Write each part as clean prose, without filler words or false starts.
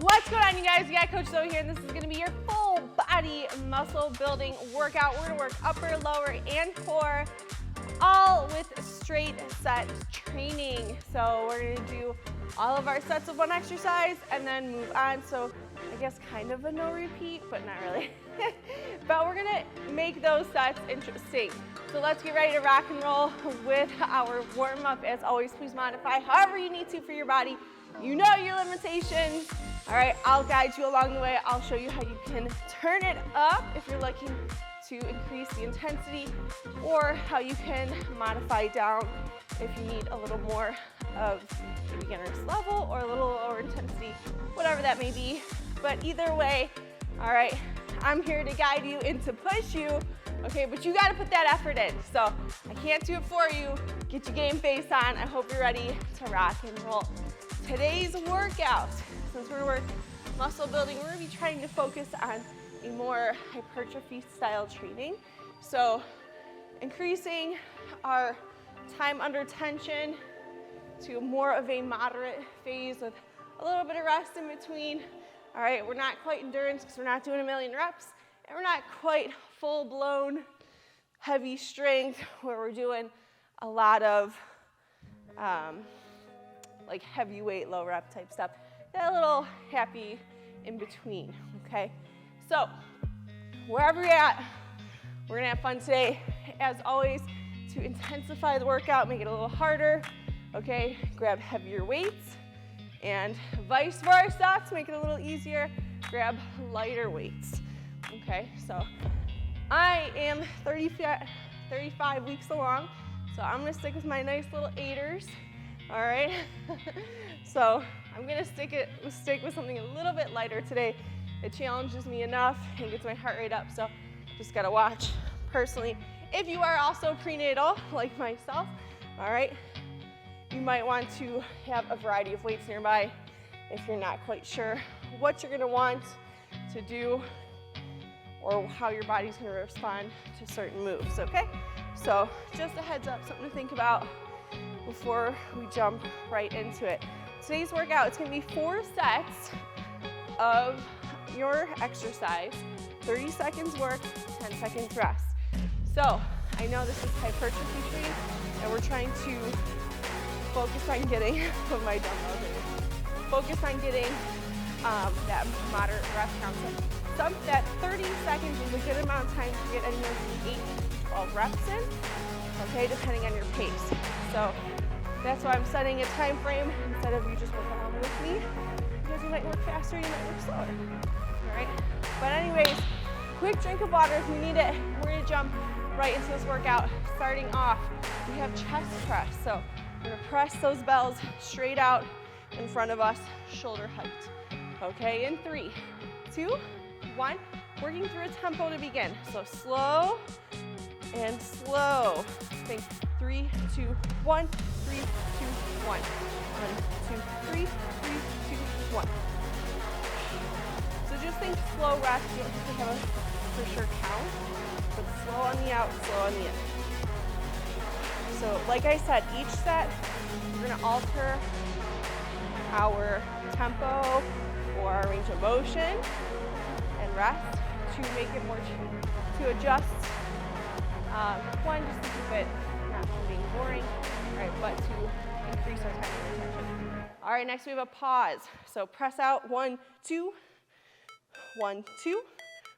What's going on, you guys? Yeah, Coach Zoe here, and this is going to be your full body muscle building workout. We're going to work upper, lower, and core, all with straight set training. So we're going to do all of our sets of one exercise and then move on. So I guess kind of a no repeat, but not really. But we're going to make those sets interesting. So let's get ready to rock and roll with our warm-up. As always, please modify however you need to for your body. You know your limitations. All right, I'll guide you along the way. I'll show you how you can turn it up if you're looking to increase the intensity, or how you can modify down if you need a little more of the beginner's level or a little lower intensity, whatever that may be. But either way, all right, I'm here to guide you and to push you, okay? But you gotta put that effort in. So I can't do it for you. Get your game face on. I hope you're ready to rock and roll. Today's workout, since we're working muscle building, we're gonna be trying to focus on a more hypertrophy style training. So increasing our time under tension to more of a moderate phase with a little bit of rest in between. All right, we're not quite endurance because we're not doing a million reps, and we're not quite full-blown heavy strength where we're doing a lot of like heavyweight, low rep type stuff. That little happy in between, okay? So wherever you're at, we're gonna have fun today. As always, to intensify the workout, make it a little harder, okay? Grab heavier weights, and vice versa, to make it a little easier, grab lighter weights, okay? So I am 35 weeks along, so I'm gonna stick with my nice little 8ers. All right, so I'm gonna stick with something a little bit lighter today. It challenges me enough and gets my heart rate up, so just gotta watch. Personally, if you are also prenatal, like myself, all right, you might want to have a variety of weights nearby if you're not quite sure what you're gonna want to do or how your body's gonna respond to certain moves, okay? So just a heads up, something to think about before we jump right into it. Today's workout, it's gonna be 4 sets of your exercise, 30 seconds work, 10 seconds rest. So I know this is hypertrophy training, and we're trying to focus on getting, put my dumbbells in, focus on getting that moderate rep count. So that 30 seconds is a good amount of time to get anywhere from 8 to 12 reps in, okay, depending on your pace. So that's why I'm setting a time frame instead of you just working along with me, because you might work faster, you might work slower, all right? But anyways, quick drink of water if you need it. We're gonna jump right into this workout. Starting off, we have chest press. So we're gonna press those bells straight out in front of us, shoulder height. Okay, in 3, 2, 1. Working through a tempo to begin. So slow and slow. Think 3, 2, 1, 3, 2, 1. 1, 2, 3, 3, 2, 1. So just think slow reps. You don't have to have a for sure count, but slow on the out, slow on the in. So like I said, each set, we're gonna alter our tempo or our range of motion and rest to make it more, to adjust. One, just to keep it not from being boring, all right, but to increase our time and attention. All right, next we have a pause. So press out, 1, 2, 1, 2,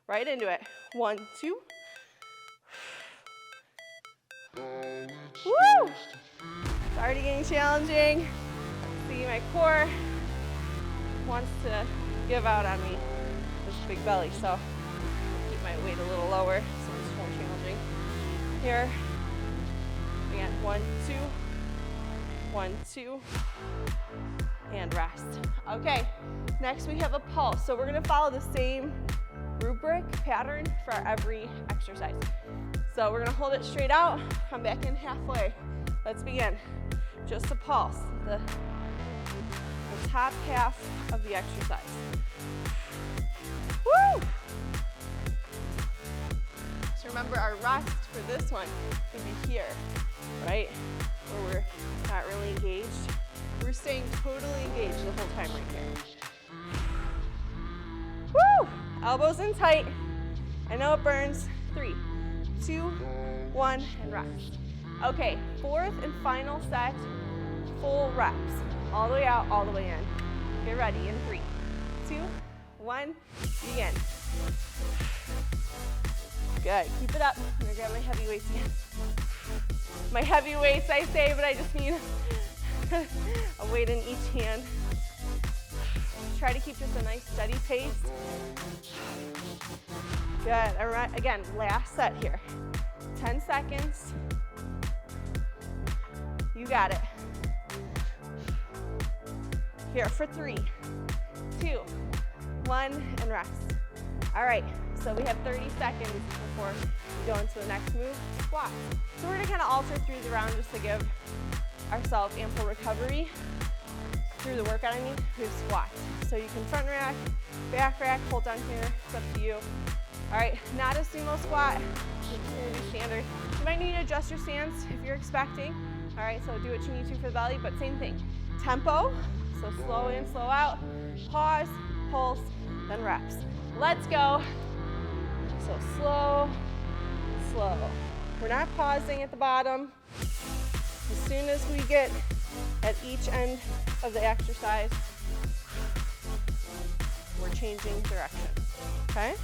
right into it. 1, 2. Woo! It's already getting challenging. See, my core wants to give out on me, this big belly, so I'll keep my weight a little lower so it's more challenging. Here, again, 1, 2, 1, 2, and rest. Okay, next we have a pulse. So we're gonna follow the same rubric pattern for every exercise. So we're gonna hold it straight out, come back in halfway. Let's begin. Just a pulse, the top half of the exercise. Woo! So remember, our rest for this one could be here, right? Where we're not really engaged. We're staying totally engaged the whole time right here. Elbows in tight. I know it burns. 3, 2, 1, and rest. Okay, fourth and final set, full reps. All the way out, all the way in. Get ready in 3, 2, 1, begin. Good, keep it up. I'm gonna grab my heavy weights again. My heavy weights, I say, but I just need a weight in each hand. Try to keep just a nice steady pace. Good, all right, again, last set here. 10 seconds. You got it. Here for 3, 2, 1, and rest. All right, so we have 30 seconds before we go into the next move, squats. So we're gonna kind of alter through the round just to give ourselves ample recovery through the workout, through squats. So you can front rack, back rack, hold down here, it's up to you. All right, not a sumo squat, it's gonna be standard. You might need to adjust your stance if you're expecting. All right, so do what you need to for the belly, but same thing. Tempo, so slow in, slow out, pause, pulse, then reps. Let's go. So slow, slow. We're not pausing at the bottom. As soon as we get at each end of the exercise, we're changing direction, okay?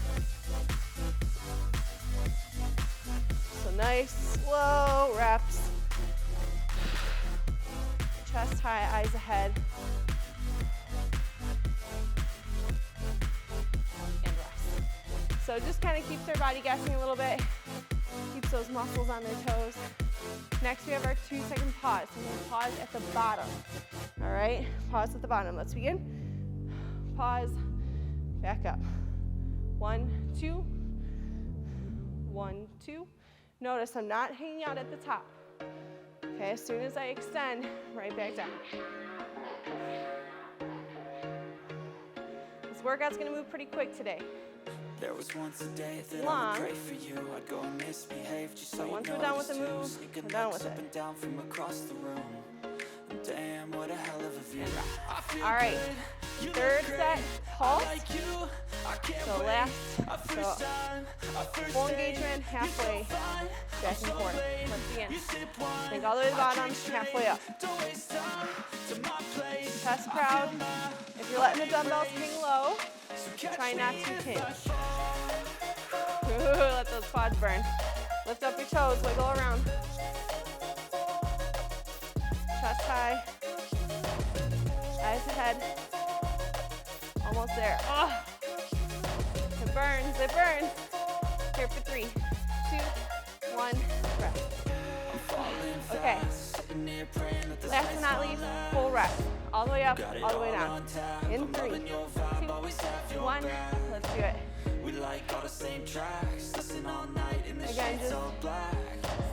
So nice, slow reps. Chest high, eyes ahead. And rest. So just kind of keeps our body guessing a little bit, keeps those muscles on their toes. Next, we have our 2-second pause. So we're going to pause at the bottom. All right, pause at the bottom. Let's begin. Pause, back up. 1, 2, 1, 2. Notice I'm not hanging out at the top. Okay, as soon as I extend, right back down. This workout's gonna move pretty quick today. There was once a day that Long. I would pray for you. I'd go and misbehave just so Once you we're done with the move, noticed too. we're done with Up it. and down from across the room. And damn, what a hell of a view. I feel All right, good. You third look great. set, pulse. I like you. I can't So wait. last, A first so time, a first full date. engagement, halfway, You're so fine. back I'm and so forth. late. Let's begin. You sip wine. Think all the way to the bottom, I drink straight. halfway up. Don't waste time to my place. Chest I proud. feel my If you're letting the heart dumbbells race. hang low, So catch try not me to if hinge. I fall. Ooh, let those quads burn. Lift up your toes, wiggle around. Chest high. Eyes ahead. Almost there. Oh. It burns, it burns. Here for 3, 2, 1, rest. Okay. Last but not least, full rest. All the way up, all the way down. In 3, 2, 1, let's do it. We like all the same tracks, listen all night in the Again, shades just all black.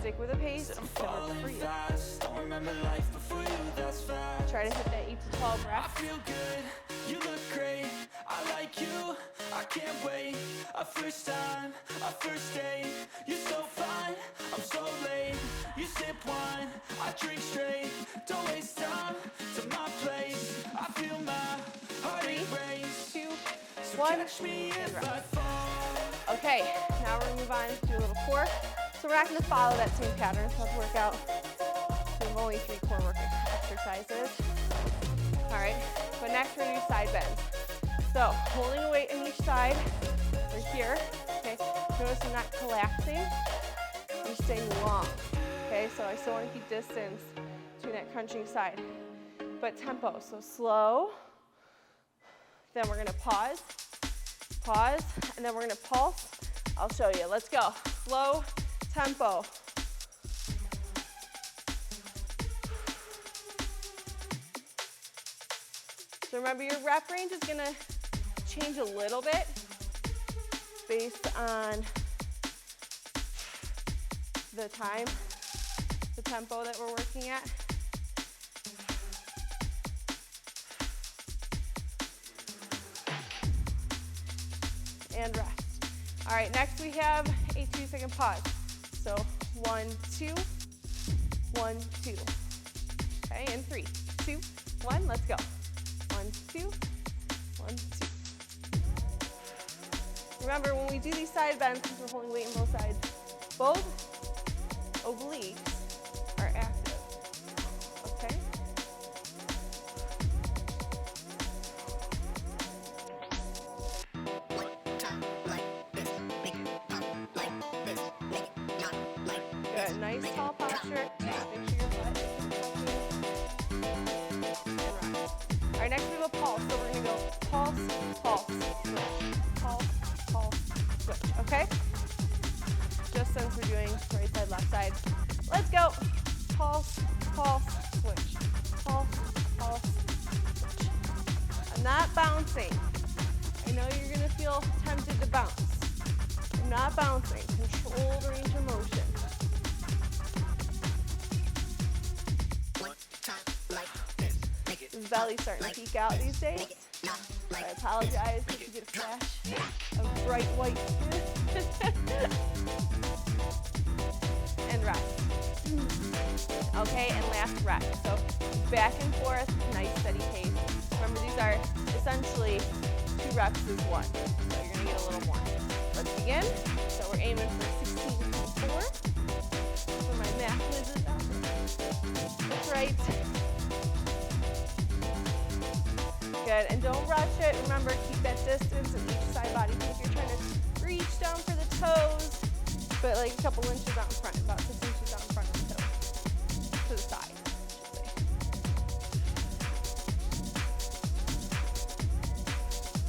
stick with the pace. I'm It works for falling you. fast, don't remember life before you, that's fact. Try to hit that 8 to 12 I reps. feel good, you look great, I like you, I can't wait. A first time, a first date, you're so fine, I'm so late. You sip wine, I drink straight, don't waste time to my place. I feel my heart 3, race. 2, So 1, catch me and if rest. I fall. Okay, now we're gonna move on to a little core. So we're not gonna follow that same pattern of workout. We have only 3 core workout exercises. All right, but next we're gonna do side bends. So holding a weight in each side, we're here, okay? Notice I'm not collapsing, I'm staying long, okay? So I still wanna keep distance between that crunching side. But tempo, so slow, then we're gonna pause, and then we're gonna pulse. I'll show you, let's go. Slow tempo. So remember, your rep range is gonna change a little bit based on the time, the tempo that we're working at. And rest. All right, next we have a 2-second pause. So 1, 2, 1, 2. Okay, in 3, 2, 1, let's go. 1, 2, 1, 2. Remember, when we do these side bends, since we're holding weight on both sides, both obliques are active, okay? Good, nice tall posture. Make sure your butt is tucking. And rock. All right, next we have a pulse. So we're gonna go pulse, pulse, switch. Pulse, pulse, switch, okay? Just since we're doing right side, left side. Let's go. Pulse, pulse, switch. Pulse, pulse, switch. I'm not bouncing. I know you're gonna feel tempted to bounce. I'm not bouncing. Controlled range of motion. This belly's starting to peek out these days. I apologize if you get a flash of bright white skin. And rest. Okay, and last rest. So back and forth, nice steady pace. Remember, these are essentially 2 reps is 1. So you're gonna get a little more. Let's begin. So we're aiming for 16.4. For my math wizard out there. That's right. Good, and don't rush it. Remember, keep that distance in each side body. If you're trying to reach down for the toes, but like a couple inches out in front, about 6 inches out in front of the toes. To the side, I should say.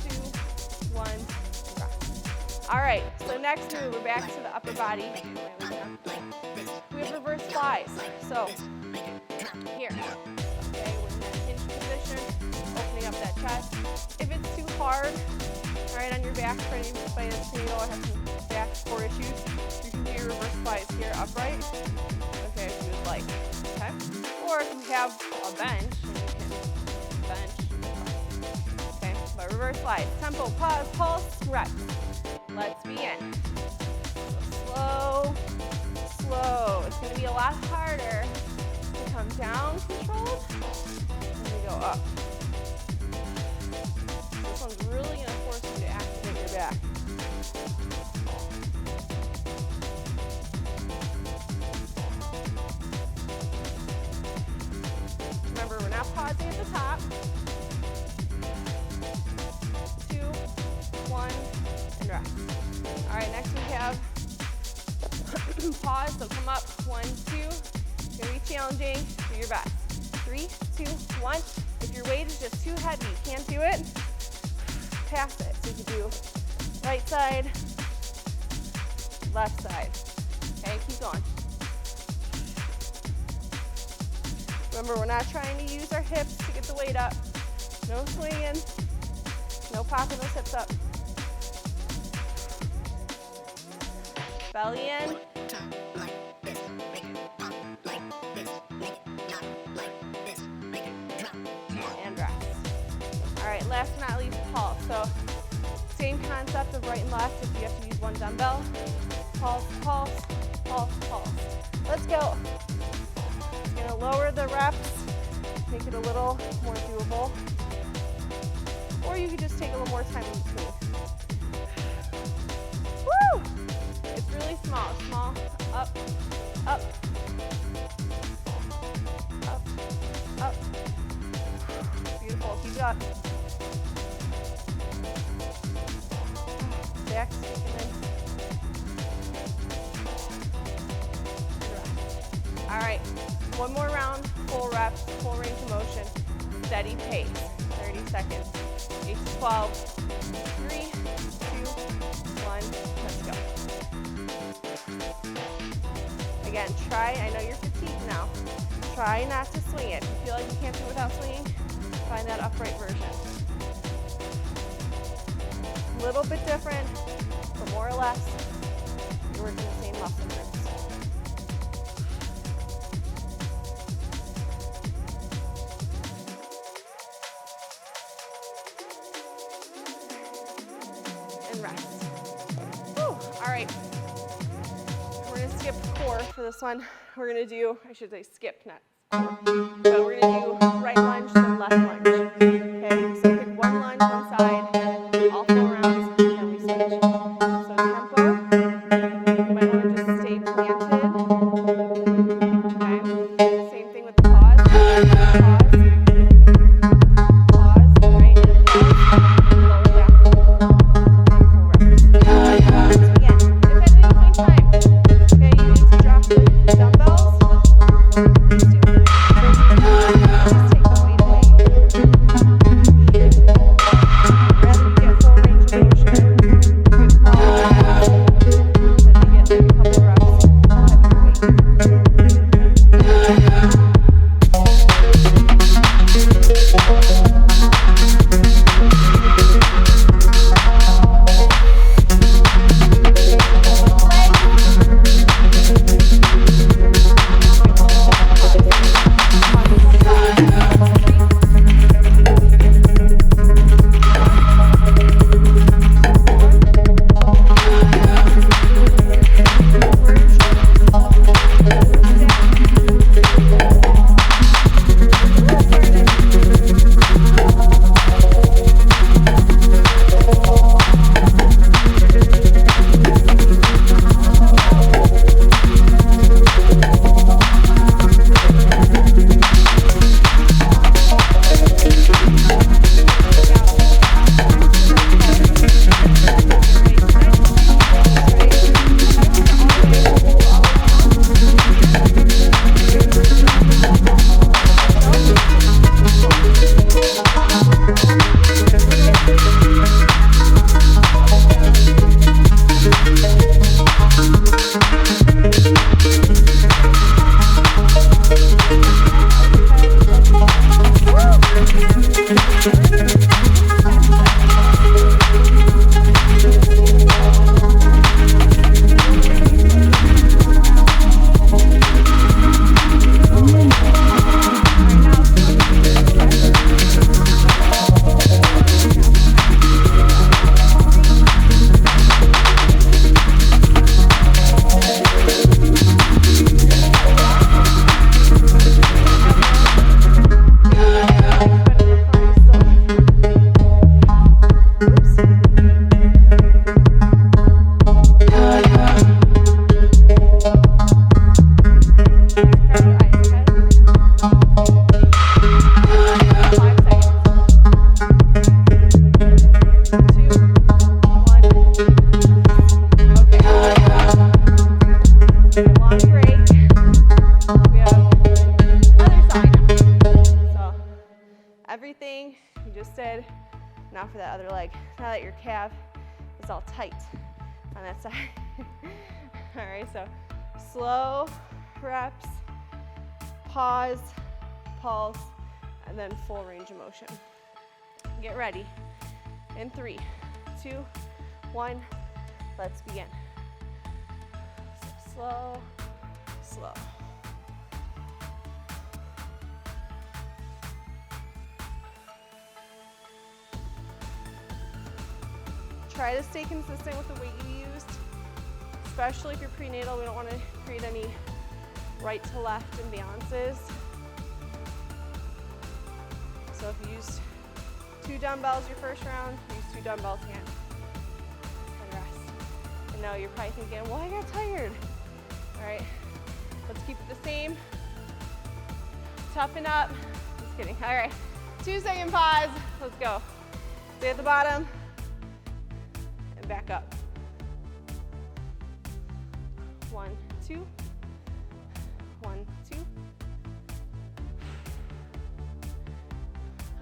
2, 1, and rest. All right, so next move, we're back to the upper body. We have reverse flies. So, here. Okay, we're in that hinge position. Opening up that chest. If it's too hard, all right, on your back, trying to fight a tornado or have some back core issues, you can do your reverse flies here upright. Okay, if you would like. Okay? Or if you have a bench, you can bench. Okay, but reverse flies. Tempo, pause, pulse, rest. Let's begin. So slow. It's going to be a lot harder to come down controlled and we go up. This one's really going to force you to activate your back. Remember, we're not pausing at the top. 2, 1, and rest. All right, next we have pause, so come up, 1, 2. It's going to be challenging, do your best. 3, 2, 1. If your weight is just too heavy, you can't do it, pass it. So you can do right side, left side. Okay, keep going. Remember, we're not trying to use our hips to get the weight up. No swinging, no popping those hips up. Belly in. And rest. All right, last but not least, pulse. So same concept of right and left if you have to use one dumbbell. Pulse, pulse, pulse, pulse. Let's go. You're gonna lower the reps, make it a little more doable. Or you could just take a little more time in between. Woo! It's really small, small, up, up, up, up. Beautiful, keep it up. Back, taking in. All right, one more round, full reps, full range of motion, steady pace, 30 seconds, 8 to 12, 3, 2, 1, let's go. Again, try, I know you're fatigued now, try not to swing it. If you feel like you can't do it without swinging, find that upright version. A little bit different, but more or less, you're working the same muscle groups. And rest. Whew. All right. We're going to skip core for this one. We're going to do, I should say skip, not core. So we're going to do right lunge, then left lunge. Okay, so pick one lunge, one side, all 4 rounds, and we switch. thing you just did, now for that other leg. Now that your calf is all tight on that side. All right, so slow reps, pause, pulse, and then full range of motion. Get ready. In 3, 2, 1, let's begin. So slow, slow. Try to stay consistent with the weight you used, especially if you're prenatal. We don't want to create any right to left imbalances. So if you used 2 dumbbells your first round, use 2 dumbbells again, and rest. And now you're probably thinking, well, I got tired. All right, let's keep it the same. Toughen up. Just kidding. All right, 2-second pause. Let's go. Stay at the bottom and back up. 1, 2. 1, 2.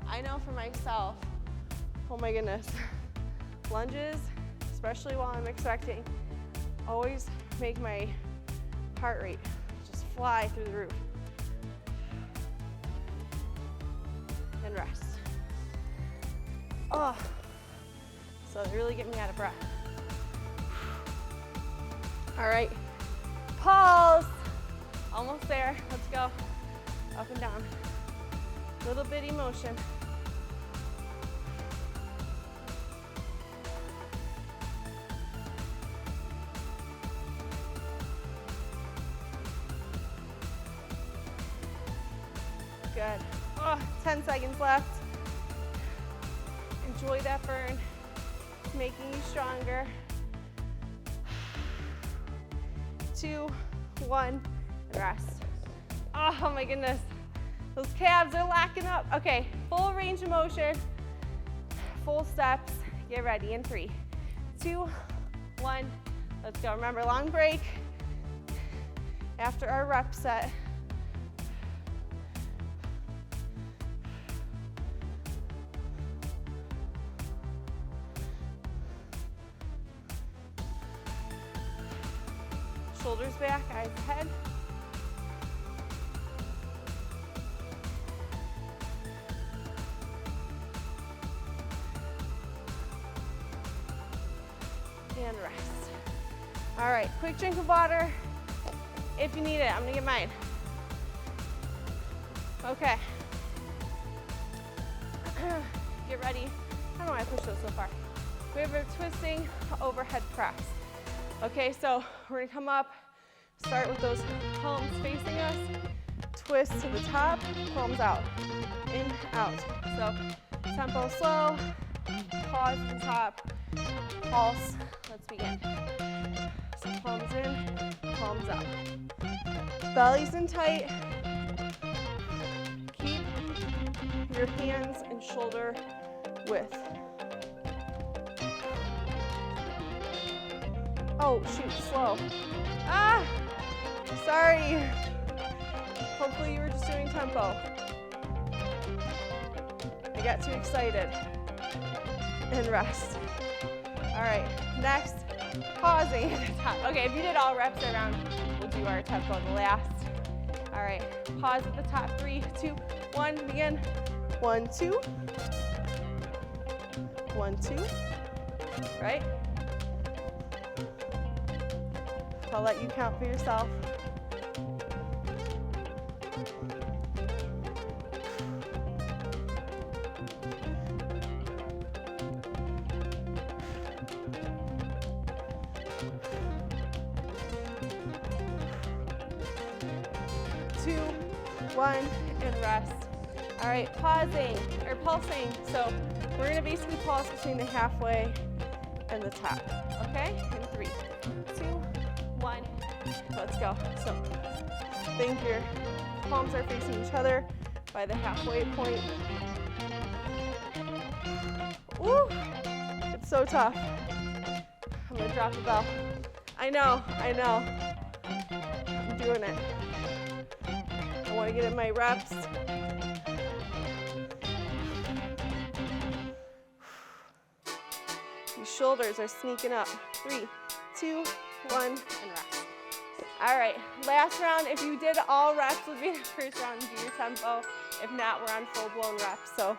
I know for myself, oh my goodness, lunges, especially while I'm expecting, always make my heart rate just fly through the roof. And rest. Oh, so they really get me out of breath. All right, pause. Almost there, let's go. Up and down. Little bitty motion. Good. Oh, 10 seconds left. Enjoy that burn. It's making you stronger. 2, 1, and rest. Oh my goodness. Those calves are lacking up. Okay, full range of motion, full steps. Get ready in 3, 2, 1. Let's go. Remember, long break after our rep set. Shoulders back, eyes ahead. And rest. All right, quick drink of water if you need it. I'm gonna get mine. Okay. Get ready. I don't know why I pushed those so far. We have a twisting overhead press. Okay, so we're gonna come up, start with those palms facing us, twist to the top, palms out, in, out. So tempo slow, pause at the top, pulse. Let's begin. So palms in, palms out. Belly's in tight. Keep your hands and shoulder width. Oh, shoot, slow. Ah, sorry. Hopefully you were just doing tempo. I got too excited. And rest. All right, next, pausing at the top. Okay, if you did all reps around, we'll do our tempo the last. All right, pause at the top. 3, 2, 1, begin. 1, 2. 1, 2. Right? I'll let you count for yourself. Two, 1, and rest. All right, pausing or pulsing. So we're gonna basically pulse between the halfway and the top. Okay? In 3, 2, 1. Let's go. So think your palms are facing each other by the halfway point. Ooh, it's so tough. I'm gonna drop the bell. I know. I'm doing it. I wanna get in my reps. shoulders are sneaking up. 3, 2, 1, and rest. All right, last round. If you did all reps, would be the first round, do your tempo. If not, we're on full-blown reps, so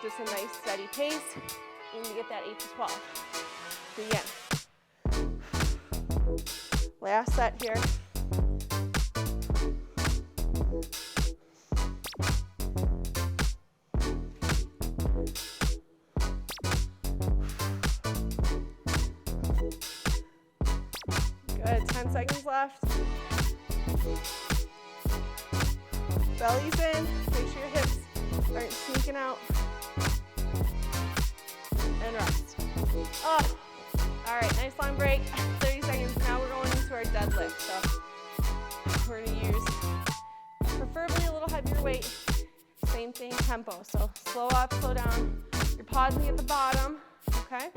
just a nice steady pace. Aim to get that 8 to 12. Begin. Last set here. Good, 10 seconds left. Belly's in, make sure your hips aren't sneaking out. And rest. Up. All right, nice long break, 30 seconds. Now we're going into our deadlift. So we're gonna use preferably a little heavier weight. Same thing, tempo. So slow up, slow down. You're pausing at the bottom, okay?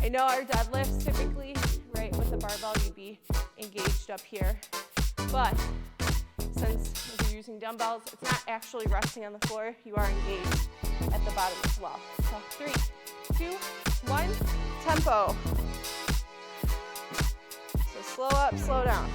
I know our deadlifts typically, right, with the barbell, you'd be engaged up here. But since if you're using dumbbells, it's not actually resting on the floor. You are engaged at the bottom as well. So 3, 2, 1, tempo. So slow up, slow down.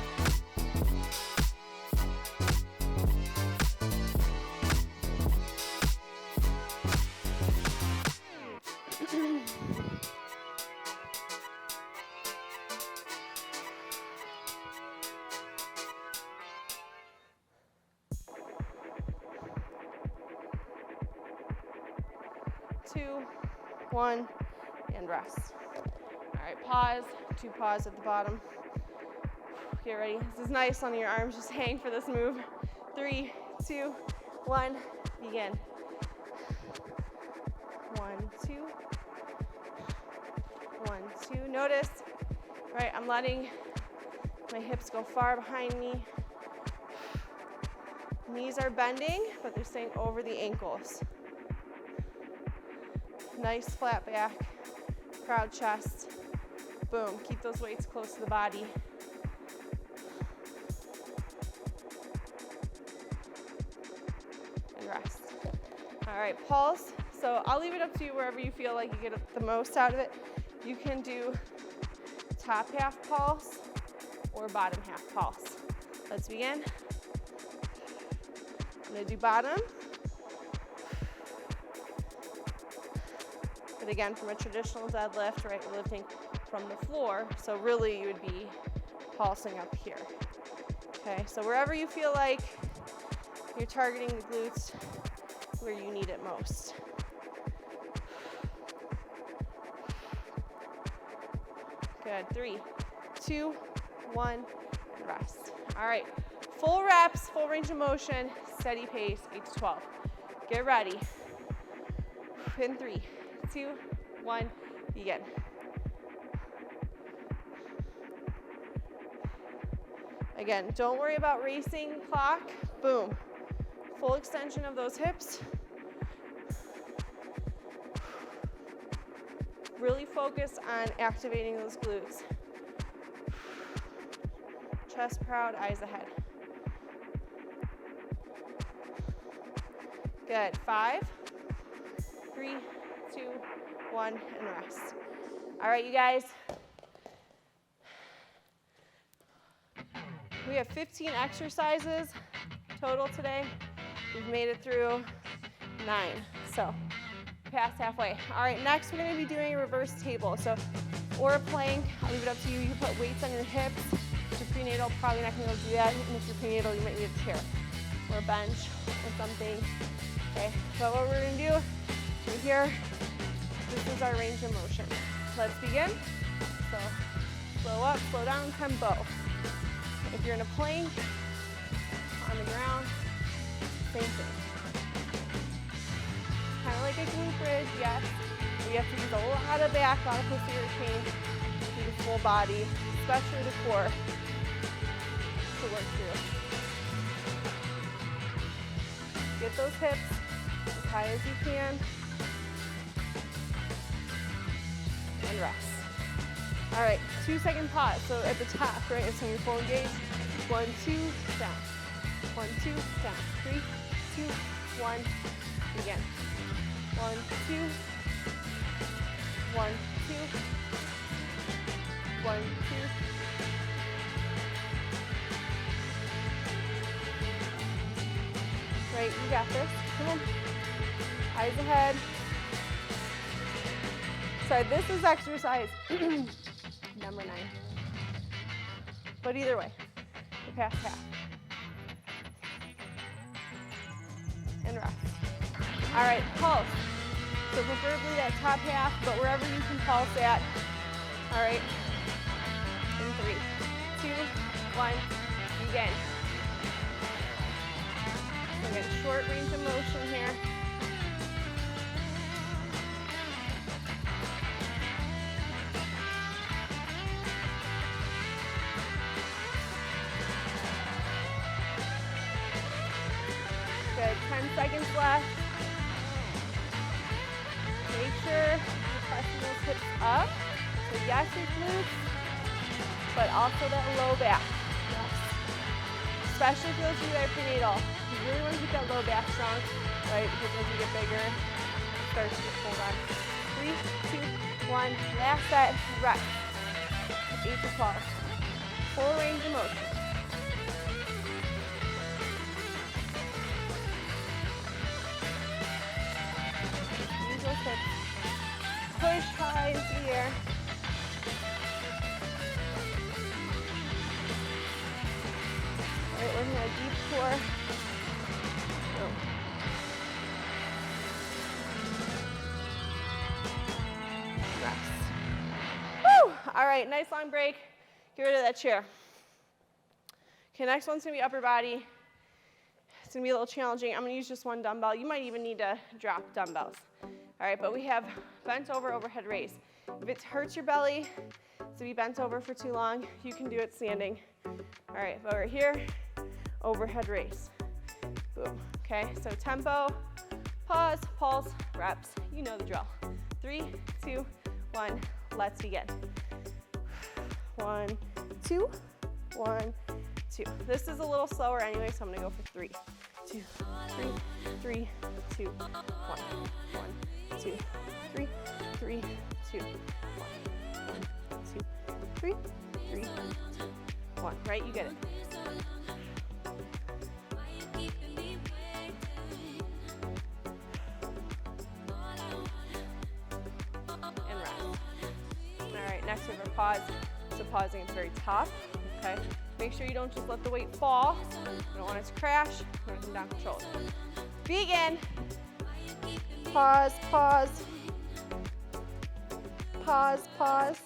Two, 1, and rest. All right, pause, 2 pause at the bottom. Get ready. This is nice, letting your arms just hang for this move. 3, 2, 1, begin. 1, 2, 1, 2. Notice, right, I'm letting my hips go far behind me. Knees are bending, but they're staying over the ankles. Nice flat back, proud chest. Boom, keep those weights close to the body. And rest. All right, pulse. So I'll leave it up to you wherever you feel like you get the most out of it. You can do top half pulse or bottom half pulse. Let's begin. I'm gonna do bottom. But again, from a traditional deadlift, right, we're lifting from the floor, so really you would be pulsing up here. Okay, so wherever you feel like you're targeting the glutes where you need it most. Good, 3, 2, 1, and rest. All right, full reps, full range of motion, steady pace, 8 to 12. Get ready. In 3, 2, 1, begin. Again, don't worry about racing clock. Boom. Full extension of those hips. Really focus on activating those glutes. Chest proud, eyes ahead. Good. 5, 3, 2, 1, and rest. All right, you guys. We have 15 exercises total today. We've made it through 9, so past halfway. All right, next we're gonna be doing a reverse table. So, or a plank, I'll leave it up to you. You can put weights on your hips. If you're prenatal, probably not gonna be able to do that. And if you're prenatal, you might need a chair or a bench or something. Okay, so what we're gonna do, right here, this is our range of motion. Let's begin. So, slow up, slow down, tempo. If you're in a plank, on the ground, same thing. Kind of like a glute bridge, yes. We have to use a lot of back, a lot of posterior chain through the full body, especially the core, to work through. Get those hips as high as you can, and rest. All right, 2-second pause. So at the top, right, it's when you're full engaged. 1, 2, down. 1, 2, down. 3, 2, 1, begin. 1, 2, 1, 2. 1, 2. Right, you got this. Come on. Eyes ahead. Sorry, this is exercise number 9. But either way, we're past half. And rest. All right, pulse. So preferably that top half, but wherever you can pulse at. All right. In 3, 2, 1, begin. So get short range of motion here. Good, 10 seconds left. Make sure you're pressing those hips up. So yes, it's glutes, but also that low back. Yes. Especially for those of you that are prenatal. You really want to keep that low back strong, right? Because as you get bigger, it starts to hold on. 3, 2, 1, last set, rest. 8 to 12. Full range of motion. Use those hips. Push high into the air. All right, working on a deep core. Oh. Rest. Woo! All right, nice long break. Get rid of that chair. Okay, next one's gonna be upper body. It's gonna be a little challenging. I'm gonna use just one dumbbell. You might even need to drop dumbbells. All right, but we have bent over overhead raise. If it hurts your belly to be bent over for too long, you can do it standing. All right, but we're here, overhead raise. Boom, okay, so tempo, pause, pulse, reps. You know the drill. 3, 2, 1, let's begin. 1, 2, 1, 2. This is a little slower anyway, so I'm gonna go for 3, 2, 3, 3, 2, 1, 1, 2, 3, 3, 2, 1, 1, 2, 3, 3, 2, 1. Right, you get it. And rest. All right, next we have a pause. So pausing is very tough, okay? Make sure you don't just let the weight fall. You don't want it to crash. You want it to come down controlled. Begin. Pause, pause. Pause, pause.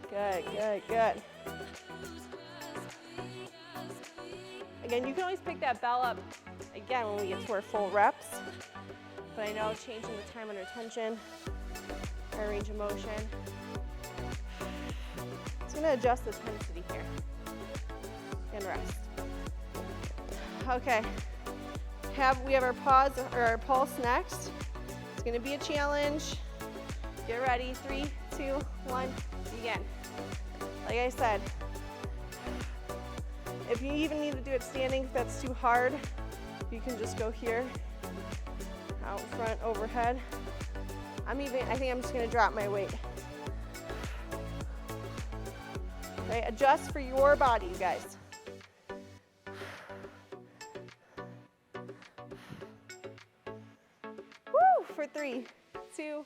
Good, good, good. Again, you can always pick that bell up again when we get to our full reps. But I know changing the time under tension, our range of motion. It's gonna adjust the intensity here. And rest. Okay. We have our pause or our pulse next. It's gonna be a challenge. Get ready. 3, 2, 1, begin. Like I said, if you even need to do it standing, if that's too hard, you can just go here, out front, overhead. I think I'm just gonna drop my weight. Okay, adjust for your body, you guys. Woo, for 3, 2,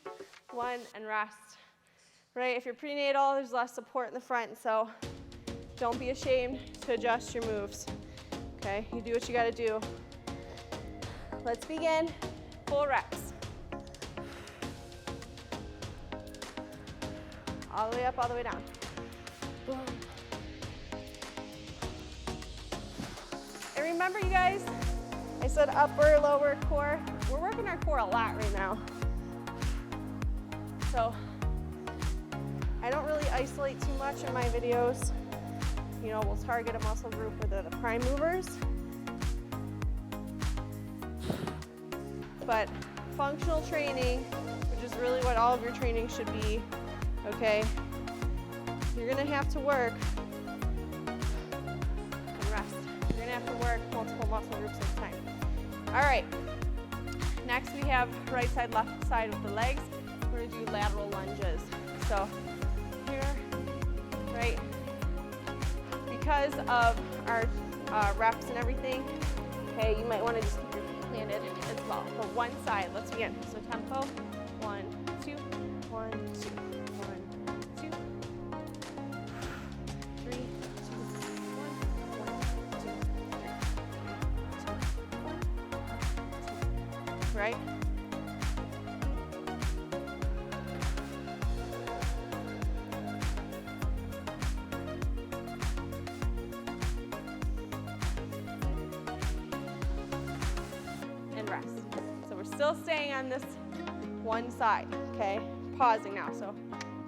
1, and rest. Right, if you're prenatal, there's less support in the front, so don't be ashamed to adjust your moves. Okay, you do what you gotta do. Let's begin. Full reps. All the way up, all the way down. Boom. And remember, you guys, I said upper, lower core. We're working our core a lot right now. So I don't really isolate too much in my videos. You know, we'll target a muscle group or the prime movers. But functional training, which is really what all of your training should be, okay? You're gonna have to work and rest. You're gonna have to work multiple muscle groups at a time. All right, Next we have right side, left side with the legs. We're gonna do lateral lunges. So here, right? Because of our reps and everything, okay, you might wanna just keep your feet planted as well. But one side, let's begin. So tempo, 1, 2, 1, 2, 1, 2, 3, 2, 1, 1, 2, 3, 2, 1, 2, right? And rest. So we're still staying on this one side, okay? Pausing now, so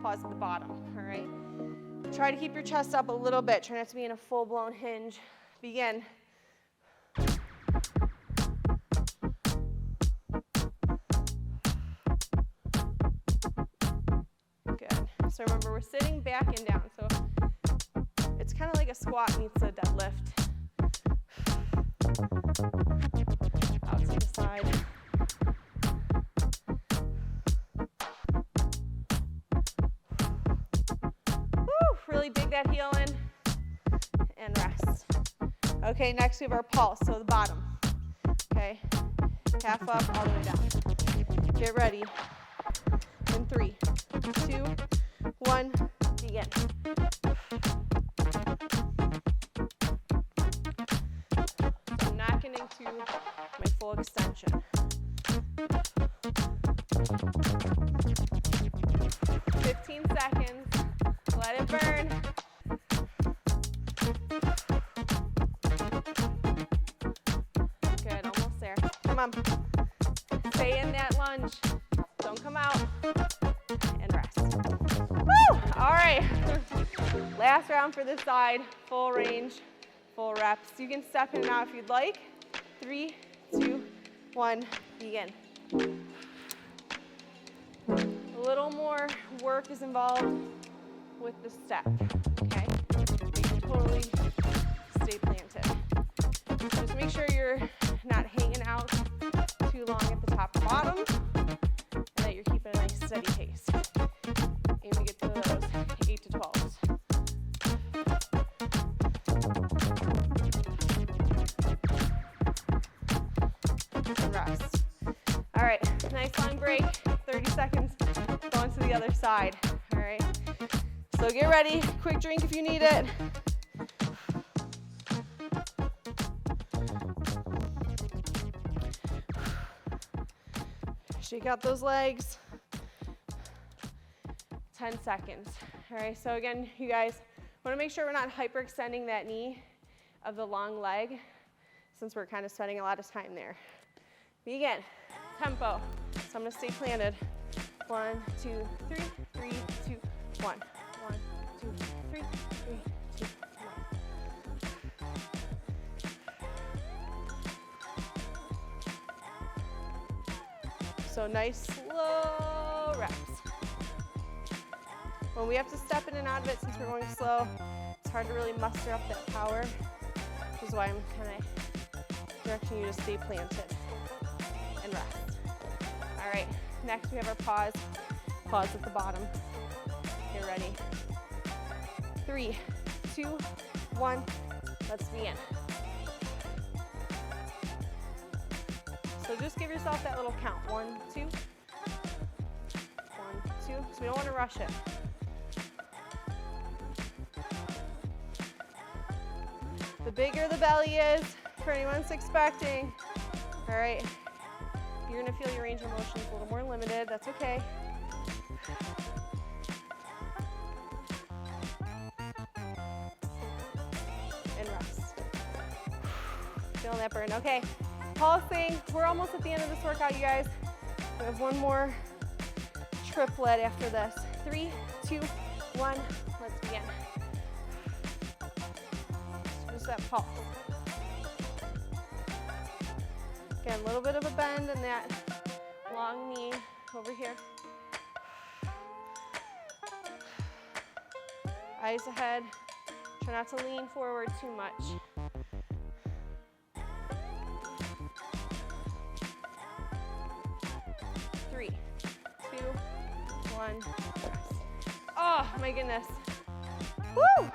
pause at the bottom, all right? Try to keep your chest up a little bit. Try not to be in a full-blown hinge. Begin. Good. So remember, we're sitting back and down, so it's kind of like a squat meets a deadlift. Out to the side. Woo, really dig that heel in and rest. Okay, next we have our pulse, so the bottom. Okay, half up, all the way down. Get ready. In 3, 2, 1, begin. So I'm not getting to my full extension. 15 seconds. Let it burn. Good, almost there. Come on. Stay in that lunge. Don't come out. And rest. Woo! All right. Last round for this side. Full range, full reps. You can step in and out if you'd like. 3, 2, 1, begin. A little more work is involved with the step, okay? Totally stay planted. Just make sure you're not hanging out too long at the top and bottom, and that you're keeping a nice steady pace. Aim to get to those 8 to 12s. And rest. All right, nice long break, 30 seconds, going to the other side, all right? So get ready, quick drink if you need it. Shake out those legs. 10 seconds. All right, so again, you guys want to make sure we're not hyperextending that knee of the long leg since we're kind of spending a lot of time there. Begin. Tempo. So I'm going to stay planted. 1, 2, 3, 3, 2, 1. 1, 2, 3, 3, 2, 1. So nice slow reps. When we have to step in and out of it, since we're going slow, it's hard to really muster up that power, which is why I'm kind of directing you to stay planted and rest. All right, next we have our pause. Pause at the bottom. Get ready. 3, 2, 1, let's begin. So just give yourself that little count. 1, 2, 1, 2. So we don't want to rush it. The bigger the belly is, for anyone that's expecting, all right, you're gonna feel your range of motion is a little more limited. That's okay. And rest. Feeling that burn. Okay, pulsing. We're almost at the end of this workout, you guys. We have one more triplet after this. 3, 2, 1, let's begin. Just that pulse. Again, a little bit of a bend in that long knee over here. Eyes ahead. Try not to lean forward too much. 2, 1, rest. Oh my goodness. Woo!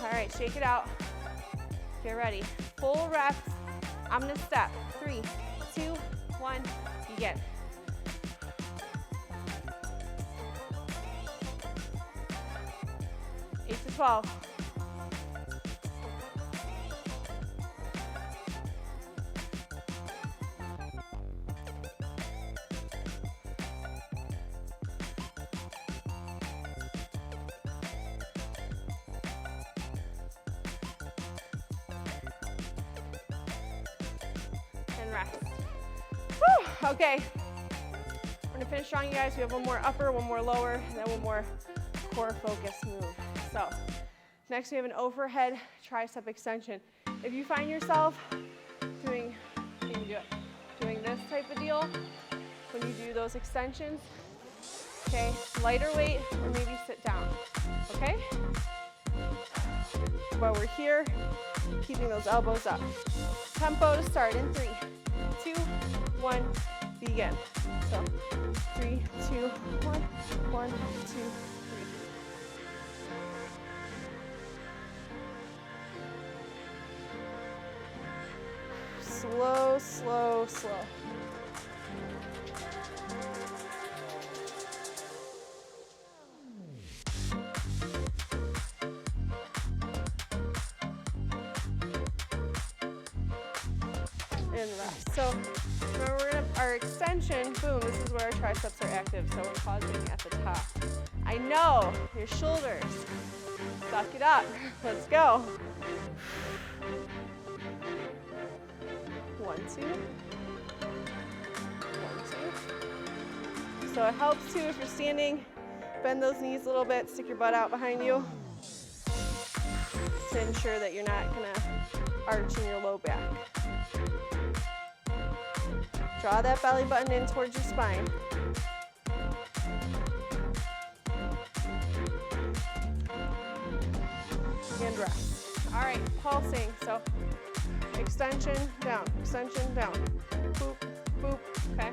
All right, shake it out. Get ready. Full reps. I'm gonna step. 3, 2, 1, begin. Eight to 12. And rest. Whew, okay. We're gonna finish strong, you guys. We have one more upper, one more lower, and then one more core focus move. So next we have an overhead tricep extension. If you find yourself doing, you can do it, doing this type of deal when you do those extensions, okay, lighter weight or maybe sit down, okay? But we're here, keeping those elbows up. Tempo to start in 3, 2, 1, begin. So 3, 2, 1, 1, 2, 3. Slow, slow, slow. And rest. So remember, we're gonna, our extension, boom, this is where our triceps are active, so we're pausing at the top. I know, your shoulders. Suck it up. Let's go. 1, 2. 1, 2. So it helps too if you're standing, bend those knees a little bit, stick your butt out behind you to ensure that you're not gonna arch in your low back. Draw that belly button in towards your spine. And rest. All right, pulsing. So extension, down, boop, boop, okay?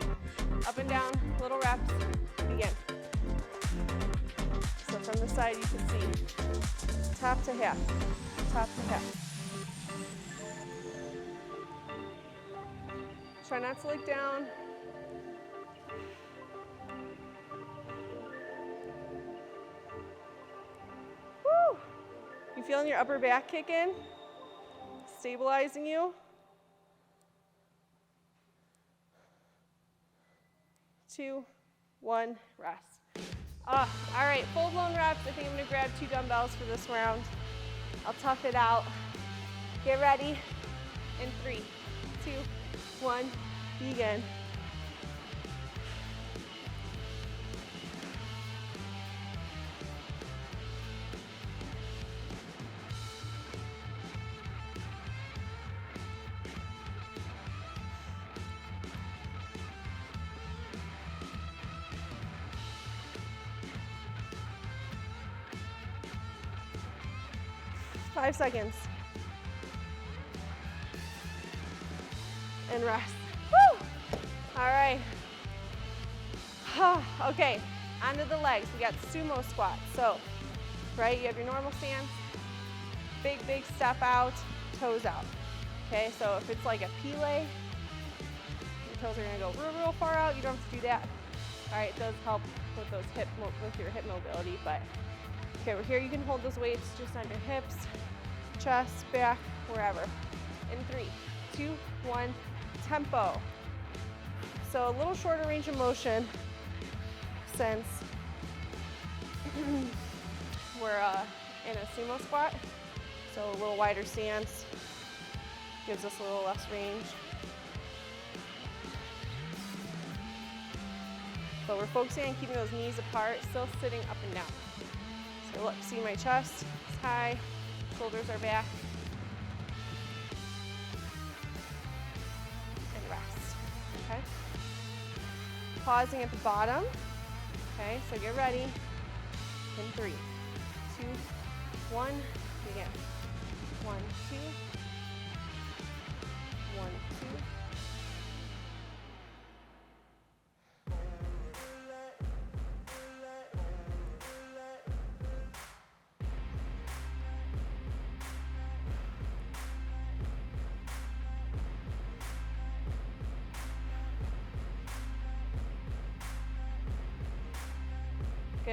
Up and down, little reps, begin. So from the side you can see, top to half, top to half. Try not to look down. Woo! You feeling your upper back kick in? Stabilizing you. 2, 1, rest. All right, full blown reps. I think I'm gonna grab 2 dumbbells for this round. I'll tough it out. Get ready. In 3, 2, 1, begin. Five seconds. And rest. Woo! All right. Okay, onto the legs. We got sumo squats. So, right, you have your normal stance, big step out, toes out. Okay, so if it's like a pile, your toes are gonna go real far out. You don't have to do that. All right, it does help with those with your hip mobility, but okay, we're here. You can hold those weights just on your hips, chest, back, wherever. In 3, 2, 1, tempo. So a little shorter range of motion since we're in a sumo squat. So a little wider stance gives us a little less range. But we're focusing on keeping those knees apart, still sitting up and down. So look, see my chest is high, shoulders are back. And rest, okay? Pausing at the bottom. Okay, so get ready. In 3, 2, 1, begin. 1, 2, 1, 2.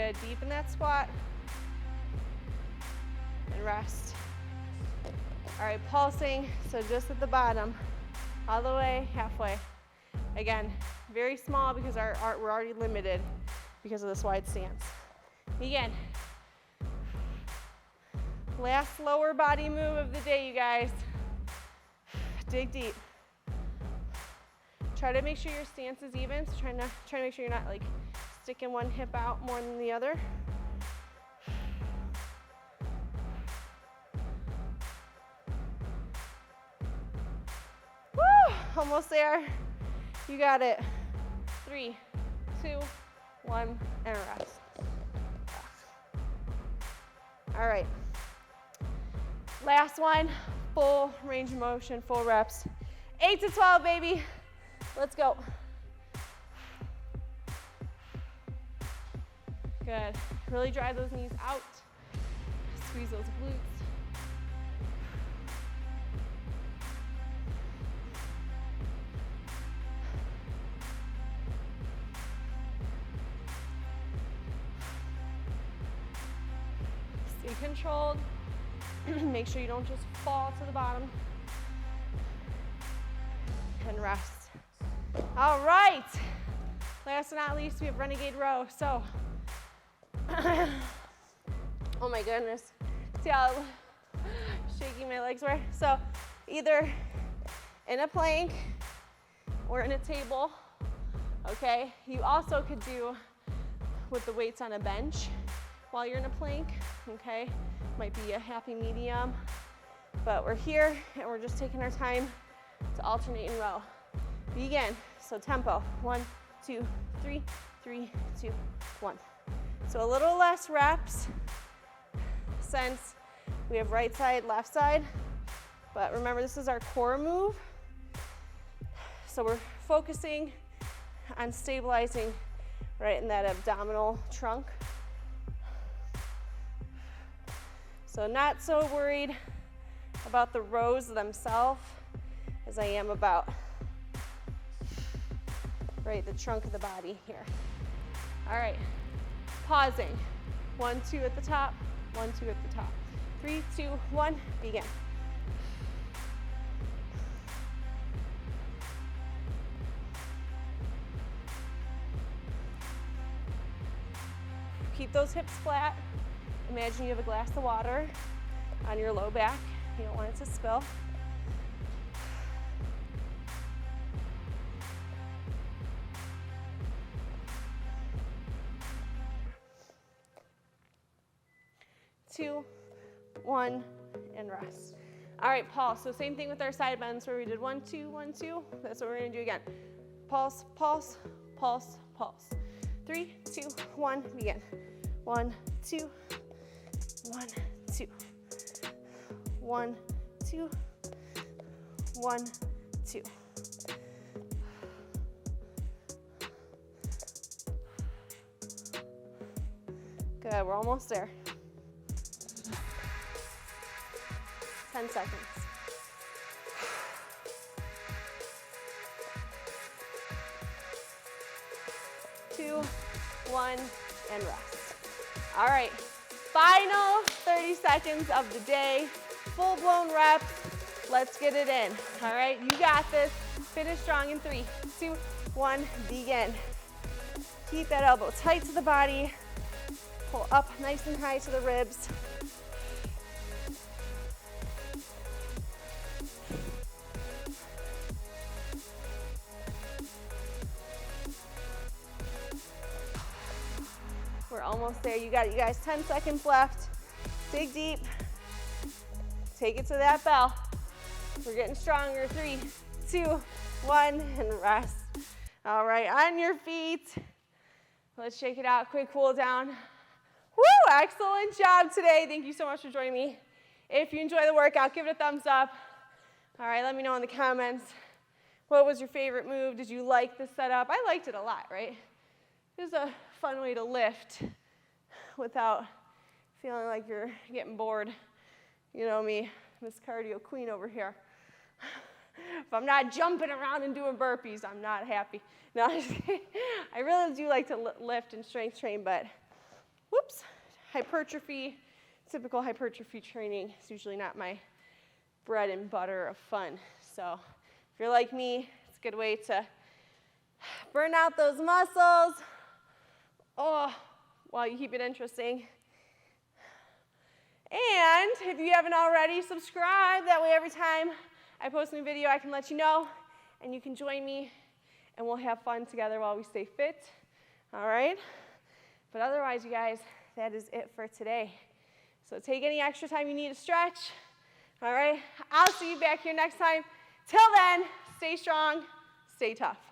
Good, deep in that squat. And rest. All right, pulsing, so just at the bottom, all the way, halfway. Again, very small because we're already limited because of this wide stance. Begin. Last lower body move of the day, you guys. Dig deep. Try to make sure your stance is even, so try to make sure you're not like sticking one hip out more than the other. Woo! Almost there. You got it. 3, 2, 1, and rest. All right. Last one, full range of motion, full reps. 8 to 12, baby. Let's go. Good. Really drive those knees out. Squeeze those glutes. Stay controlled. Make sure you don't just fall to the bottom. And rest. All right. Last but not least, we have Renegade row. So, oh my goodness. See how shaky my legs were? So, either in a plank or in a table, okay? You also could do with the weights on a bench while you're in a plank, okay? Might be a happy medium, but we're here and we're just taking our time to alternate in row. Begin. So tempo. 1, 2, 3, 3, 2, 1. So a little less reps since we have right side, left side. But remember, this is our core move. So we're focusing on stabilizing right in that abdominal trunk. So not so worried about the rows themselves as I am about the trunk of the body here. All right, pausing. 1, 2 at the top, 1, 2 at the top. 3, 2, 1, begin. Keep those hips flat. Imagine you have a glass of water on your low back. You don't want it to spill. Two, 1, and rest. All right, pulse. So same thing with our side bends where we did 1, 2, 1, 2. That's what we're gonna do again. Pulse, pulse, pulse, pulse. 3, 2, 1, begin. 1, 2, 1, 2. 1, 2, 1, 2. Good, we're almost there. 10 seconds. Two, 1, and rest. All right, final 30 seconds of the day. Full-blown reps. Let's get it in. All right, you got this. Finish strong in 3, 2, 1, begin. Keep that elbow tight to the body. Pull up nice and high to the ribs. We're almost there. You got it, you guys. 10 seconds left. Dig deep. Take it to that bell. We're getting stronger. 3, 2, 1, and rest. All right, on your feet. Let's shake it out. Quick cool down. Woo, excellent job today. Thank you so much for joining me. If you enjoy the workout, give it a thumbs up. All right, let me know in the comments. What was your favorite move? Did you like this setup? I liked it a lot, right? It was a fun way to lift without feeling like you're getting bored. You know me, Miss Cardio Queen over here. If I'm not jumping around and doing burpees, I'm not happy. No, I really do like to lift and strength train, but whoops, hypertrophy, typical hypertrophy training is usually not my bread and butter of fun. So if you're like me, it's a good way to burn out those muscles, while you keep it interesting. And if you haven't already, subscribe. That way every time I post a new video, I can let you know, and you can join me, and we'll have fun together while we stay fit. All right? But otherwise, you guys, that is it for today. So take any extra time you need to stretch. All right? I'll see you back here next time. Till then, stay strong, stay tough.